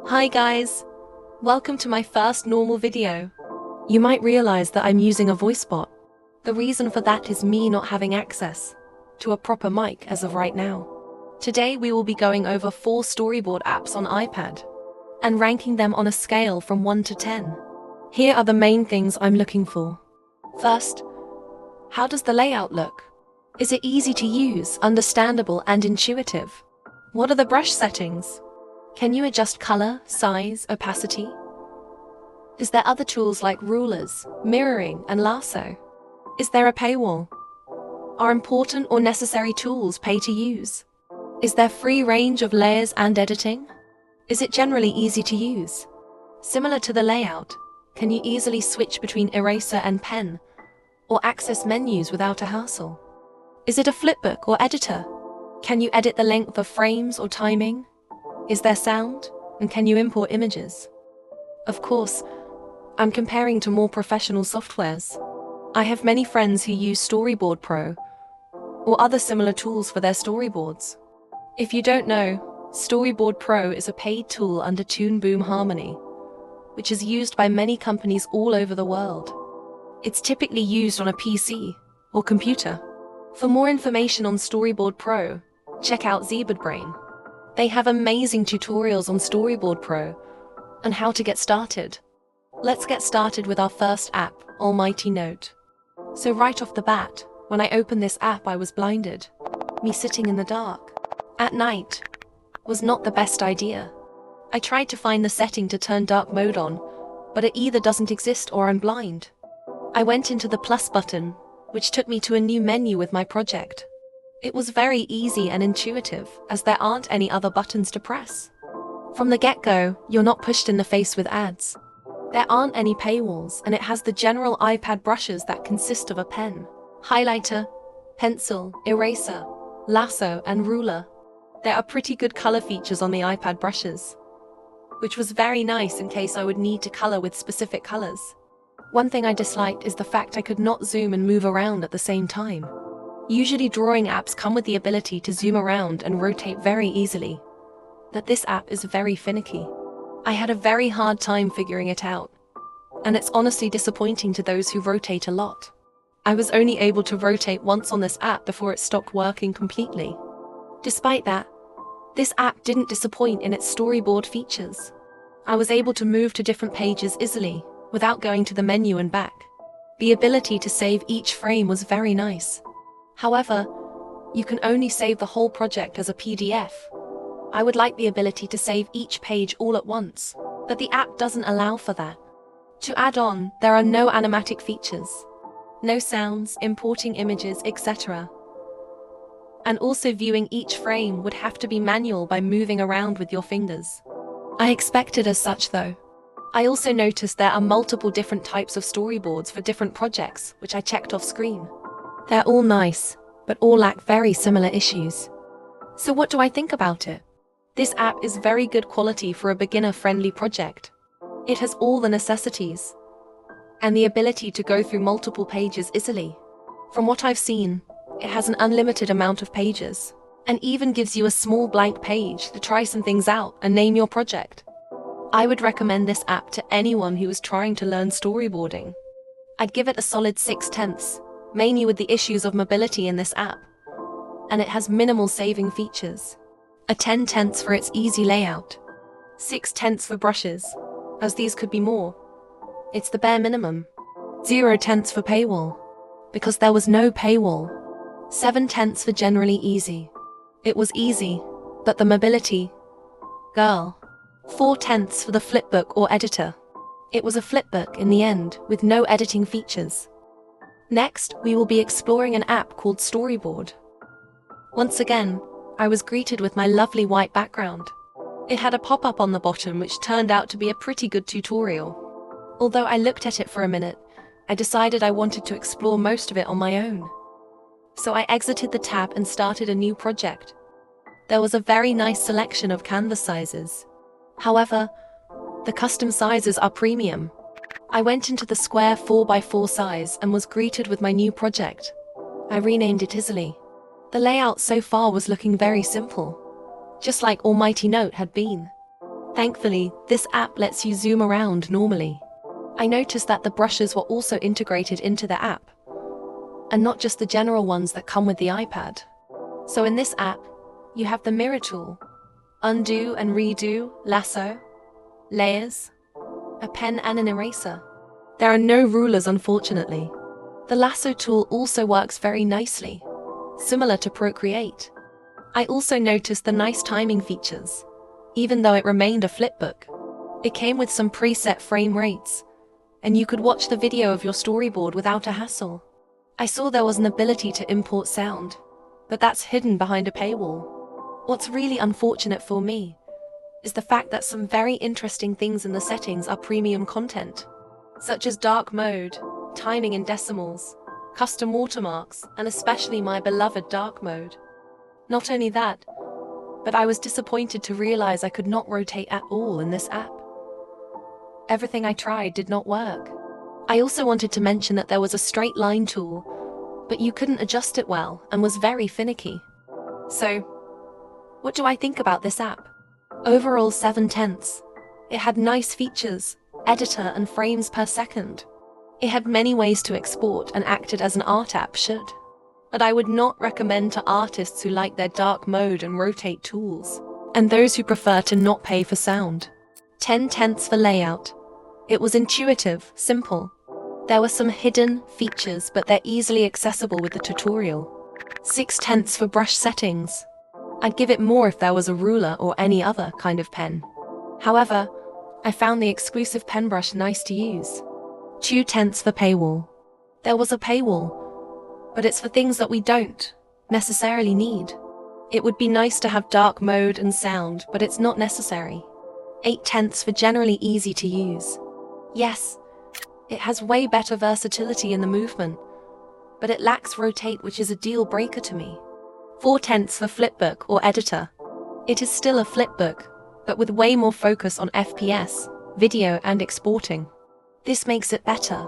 Hi guys! Welcome to my first normal video. You might realize that I'm using a voice bot. The reason for that is me not having access to a proper mic as of right now. Today we will be going over 4 storyboard apps on iPad and ranking them on a scale from 1 to 10. Here are the main things I'm looking for. First, how does the layout look? Is it easy to use, understandable and intuitive? What are the brush settings? Can you adjust color, size, opacity? Is there other tools like rulers, mirroring, and lasso? Is there a paywall? Are important or necessary tools pay to use? Is there free range of layers and editing? Is it generally easy to use? Similar to the layout, can you easily switch between eraser and pen, or access menus without a hassle? Is it a flipbook or editor? Can you edit the length of frames or timing? Is there sound? And can you import images? Of course, I'm comparing to more professional softwares. I have many friends who use Storyboard Pro or other similar tools for their storyboards. If you don't know, Storyboard Pro is a paid tool under Toon Boom Harmony, which is used by many companies all over the world. It's typically used on a PC or computer. For more information on Storyboard Pro, check out ZBrain. They have amazing tutorials on Storyboard Pro and how to get started. Let's get started with our first app, Almighty Note. So right off the bat, when I opened this app I was blinded. Me sitting in the dark at night was not the best idea. I tried to find the setting to turn dark mode on, but it either doesn't exist or I'm blind. I went into the plus button, which took me to a new menu with my project. It was very easy and intuitive, as there aren't any other buttons to press. From the get-go, you're not pushed in the face with ads. There aren't any paywalls, and it has the general iPad brushes that consist of a pen, highlighter, pencil, eraser, lasso, and ruler. There are pretty good color features on the iPad brushes, which was very nice in case I would need to color with specific colors. One thing I disliked is the fact I could not zoom and move around at the same time. Usually drawing apps come with the ability to zoom around and rotate very easily, but this app is very finicky. I had a very hard time figuring it out, and it's honestly disappointing to those who rotate a lot. I was only able to rotate once on this app before it stopped working completely. Despite that, this app didn't disappoint in its storyboard features. I was able to move to different pages easily, without going to the menu and back. The ability to save each frame was very nice. However, you can only save the whole project as a PDF. I would like the ability to save each page all at once, but the app doesn't allow for that. To add on, there are no animatic features, no sounds, importing images, etc. And also viewing each frame would have to be manual by moving around with your fingers. I expected as such though. I also noticed there are multiple different types of storyboards for different projects, which I checked off screen. They're all nice, but all lack very similar issues. So what do I think about it? This app is very good quality for a beginner-friendly project. It has all the necessities and the ability to go through multiple pages easily. From what I've seen, it has an unlimited amount of pages and even gives you a small blank page to try some things out and name your project. I would recommend this app to anyone who is trying to learn storyboarding. I'd give it a solid 6/10, mainly with the issues of mobility in this app, and it has minimal saving features. A 10/10 for its easy layout. 6/10 for brushes, as these could be more. It's the bare minimum. 0/10 for paywall, because there was no paywall. 7/10 for generally easy. It was easy, but the mobility, girl. 4/10 for the flipbook or editor. It was a flipbook in the end, with no editing features. Next, we will be exploring an app called Storyboard. Once again, I was greeted with my lovely white background. It had a pop-up on the bottom which turned out to be a pretty good tutorial. Although I looked at it for a minute, I decided I wanted to explore most of it on my own. So I exited the tab and started a new project. There was a very nice selection of canvas sizes. However, the custom sizes are premium. I went into the square 4x4 size and was greeted with my new project. I renamed it easily. The layout so far was looking very simple, just like Almighty Note had been. Thankfully, this app lets you zoom around normally. I noticed that the brushes were also integrated into the app, and not just the general ones that come with the iPad. So in this app, you have the mirror tool, undo and redo, lasso, layers, a pen and an eraser. There are no rulers, unfortunately. The lasso tool also works very nicely, similar to Procreate. I also noticed the nice timing features, even though it remained a flipbook. It came with some preset frame rates, and you could watch the video of your storyboard without a hassle. I saw there was an ability to import sound, but that's hidden behind a paywall. What's really unfortunate for me is the fact that some very interesting things in the settings are premium content, such as dark mode, timing in decimals, custom watermarks, and especially my beloved dark mode. Not only that, but I was disappointed to realize I could not rotate at all in this app. Everything I tried did not work. I also wanted to mention that there was a straight line tool, but you couldn't adjust it well and was very finicky. So, what do I think about this app? Overall 7/10. It had nice features, editor and frames per second. It had many ways to export and acted as an art app should. But I would not recommend to artists who like their dark mode and rotate tools, and those who prefer to not pay for sound. 10/10 for layout. It was intuitive, simple. There were some hidden features, but they're easily accessible with the tutorial. 6/10 for brush settings. I'd give it more if there was a ruler or any other kind of pen. However, I found the exclusive pen brush nice to use. 2/10 for paywall. There was a paywall, but it's for things that we don't necessarily need. It would be nice to have dark mode and sound, but it's not necessary. 8/10 for generally easy to use. Yes, it has way better versatility in the movement, but it lacks rotate, which is a deal breaker to me. 4/10 for flipbook or editor. It is still a flipbook, but with way more focus on FPS, video and exporting. This makes it better,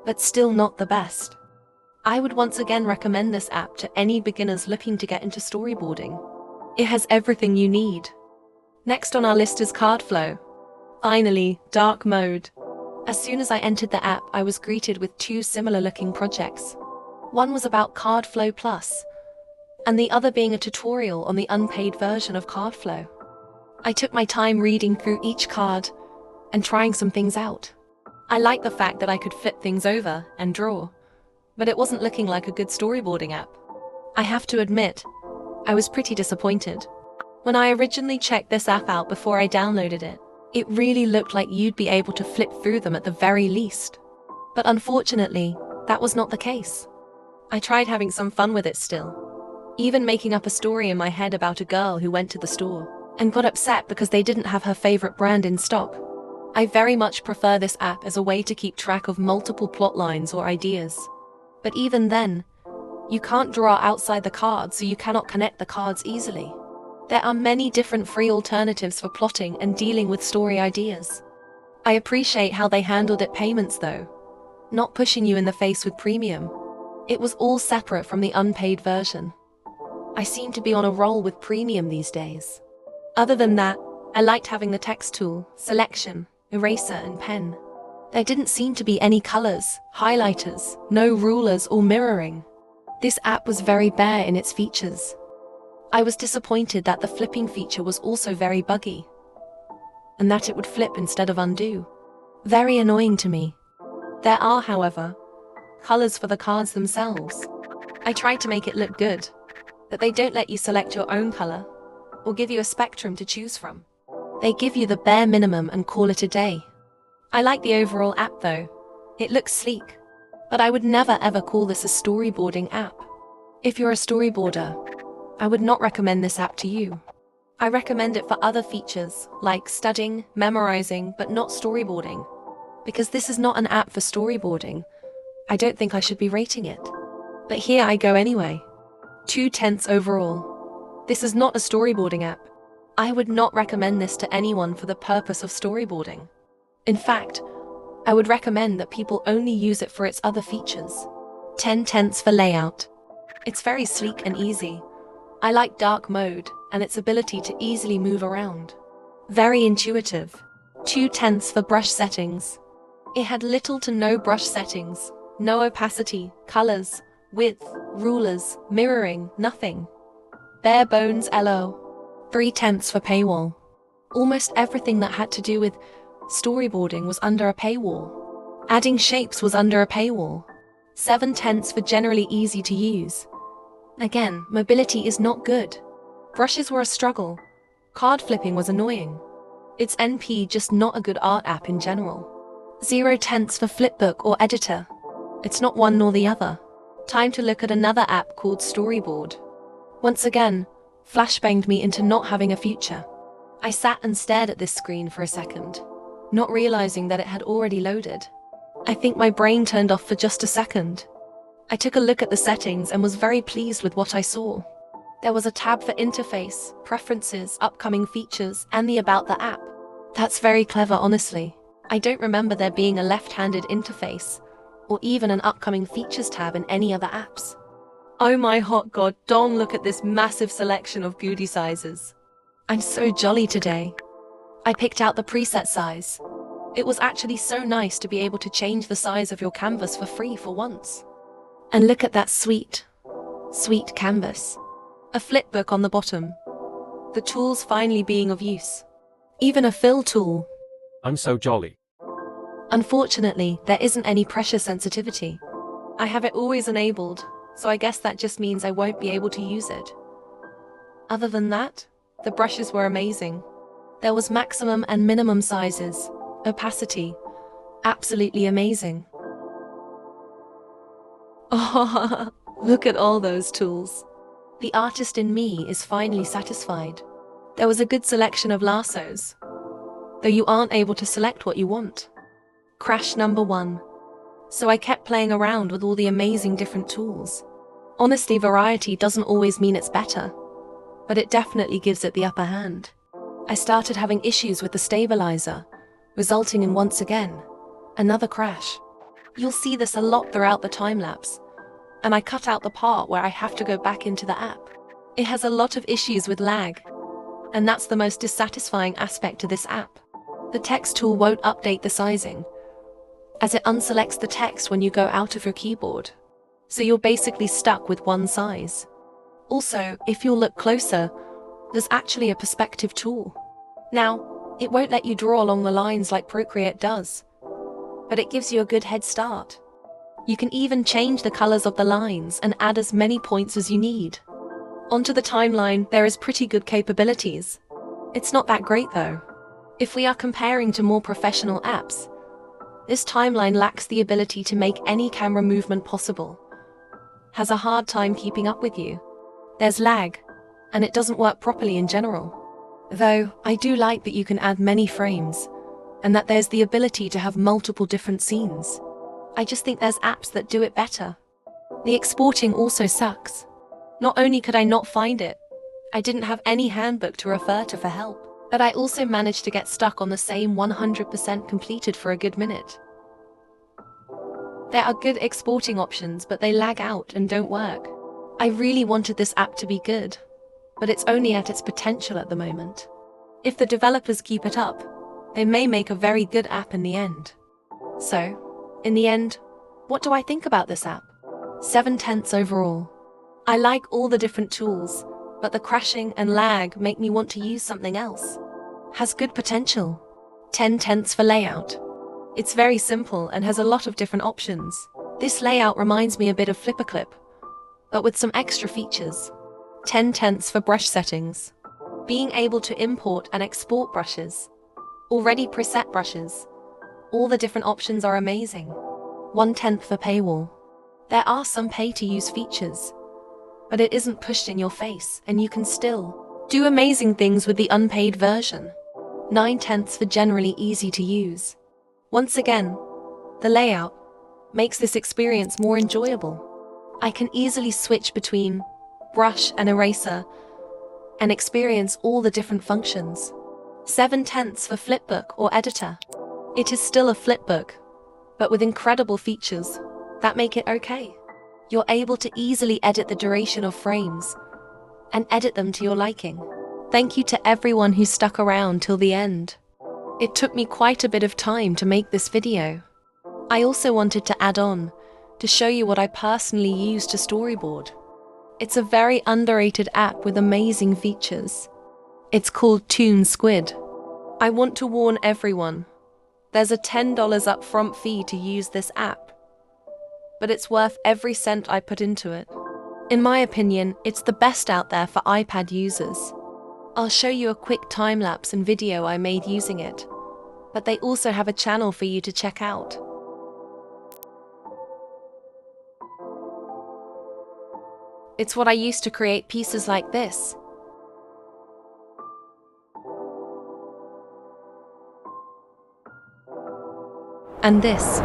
but still not the best. I would once again recommend this app to any beginners looking to get into storyboarding. It has everything you need. Next on our list is Cardflow. Finally, dark mode. As soon as I entered the app, I was greeted with two similar looking projects. One was about Cardflow Plus, and the other being a tutorial on the unpaid version of Cardflow. I took my time reading through each card and trying some things out. I liked the fact that I could flip things over and draw, but it wasn't looking like a good storyboarding app. I have to admit, I was pretty disappointed. When I originally checked this app out before I downloaded it, it really looked like you'd be able to flip through them at the very least. But unfortunately, that was not the case. I tried having some fun with it still, even making up a story in my head about a girl who went to the store and got upset because they didn't have her favorite brand in stock. I very much prefer this app as a way to keep track of multiple plot lines or ideas. But even then, you can't draw outside the cards, so you cannot connect the cards easily. There are many different free alternatives for plotting and dealing with story ideas. I appreciate how they handled it payments though, not pushing you in the face with premium. It was all separate from the unpaid version. I seem to be on a roll with premium these days. Other than that, I liked having the text tool, selection, eraser and pen. There didn't seem to be any colors, highlighters, no rulers or mirroring. This app was very bare in its features. I was disappointed that the flipping feature was also very buggy, and that it would flip instead of undo. Very annoying to me. There are, however, colors for the cards themselves. I tried to make it look good, but they don't let you select your own color or give you a spectrum to choose from. They give you the bare minimum and call it a day. I like the overall app though. It looks sleek, but I would never ever call this a storyboarding app. If you're a storyboarder, I would not recommend this app to you. I recommend it for other features like studying, memorizing, but not storyboarding. Because this is not an app for storyboarding, I don't think I should be rating it. But here I go anyway. 2/10 overall. This is not a storyboarding app. I would not recommend this to anyone for the purpose of storyboarding. In fact, I would recommend that people only use it for its other features. 10/10 for layout. It's very sleek and easy. I like dark mode and its ability to easily move around. Very intuitive. 2/10 for brush settings. It had little to no brush settings, no opacity, colors, width, rulers, mirroring, nothing. Bare bones LO. 3/10 for paywall. Almost everything that had to do with storyboarding was under a paywall. Adding shapes was under a paywall. 7/10 for generally easy to use. Again, mobility is not good. Brushes were a struggle. Card flipping was annoying. It's NP, just not a good art app in general. 0/10 for flipbook or editor. It's not one nor the other. Time to look at another app called Storyboard. Once again, flashbanged me into not having a future. I sat and stared at this screen for a second, not realizing that it had already loaded. I think my brain turned off for just a second. I took a look at the settings and was very pleased with what I saw. There was a tab for interface, preferences, upcoming features, and the about the app. That's very clever, honestly. I don't remember there being a left-handed interface, or even an upcoming features tab in any other apps. Oh my hot god, don't look at this massive selection of beauty sizes. I'm so jolly today. I picked out the preset size. It was actually so nice to be able to change the size of your canvas for free for once. And look at that sweet canvas. A flipbook on the bottom. The tools finally being of use. Even a fill tool. I'm so jolly. Unfortunately, there isn't any pressure sensitivity. I have it always enabled, so I guess that just means I won't be able to use it. Other than that, the brushes were amazing. There was maximum and minimum sizes, opacity, absolutely amazing. Oh, look at all those tools. The artist in me is finally satisfied. There was a good selection of lassos, though you aren't able to select what you want. Crash number 1. So I kept playing around with all the amazing different tools. Honestly, variety doesn't always mean it's better, but it definitely gives it the upper hand. I started having issues with the stabilizer, resulting in once again, another crash. You'll see this a lot throughout the time-lapse, and I cut out the part where I have to go back into the app. It has a lot of issues with lag, and that's the most dissatisfying aspect to this app. The text tool won't update the sizing, as it unselects the text when you go out of your keyboard, so you're basically stuck with one size. Also, if you'll look closer, there's actually a perspective tool. Now, it won't let you draw along the lines like Procreate does, but it gives you a good head start. You can even change the colors of the lines and add as many points as you need. Onto the timeline, there is pretty good capabilities. It's not that great though. If we are comparing to more professional apps, this timeline lacks the ability to make any camera movement possible. Has a hard time keeping up with you. There's lag, and it doesn't work properly in general. Though, I do like that you can add many frames, and that there's the ability to have multiple different scenes. I just think there's apps that do it better. The exporting also sucks. Not only could I not find it, I didn't have any handbook to refer to for help, but I also managed to get stuck on the same 100% completed for a good minute. There are good exporting options, but they lag out and don't work. I really wanted this app to be good, but it's only at its potential at the moment. If the developers keep it up, they may make a very good app in the end. So, in the end, what do I think about this app? 7/10 overall. I like all the different tools, but the crashing and lag make me want to use something else. Has good potential. 10/10 for layout. It's very simple and has a lot of different options. This layout reminds me a bit of Flipperclip, but with some extra features. 10/10 for brush settings. Being able to import and export brushes. Already preset brushes. All the different options are amazing. 1/10 for paywall. There are some pay-to-use features, but it isn't pushed in your face and you can still do amazing things with the unpaid version. 9/10 for generally easy to use. Once again, the layout makes this experience more enjoyable. I can easily switch between brush and eraser and experience all the different functions. 7/10 for flipbook or editor. It is still a flipbook, but with incredible features that make it okay. You're able to easily edit the duration of frames and edit them to your liking. Thank you to everyone who stuck around till the end. It took me quite a bit of time to make this video. I also wanted to add on to show you what I personally use to storyboard. It's a very underrated app with amazing features. It's called Squid. I want to warn everyone, there's a $10 upfront fee to use this app, but it's worth every cent I put into it. In my opinion, it's the best out there for iPad users. I'll show you a quick time-lapse and video I made using it, but they also have a channel for you to check out. It's what I used to create pieces like this. And this.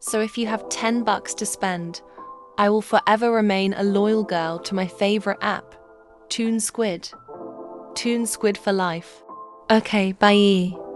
So if you have $10 to spend, I will forever remain a loyal girl to my favorite app, Squid. Squid for life. Okay, bye.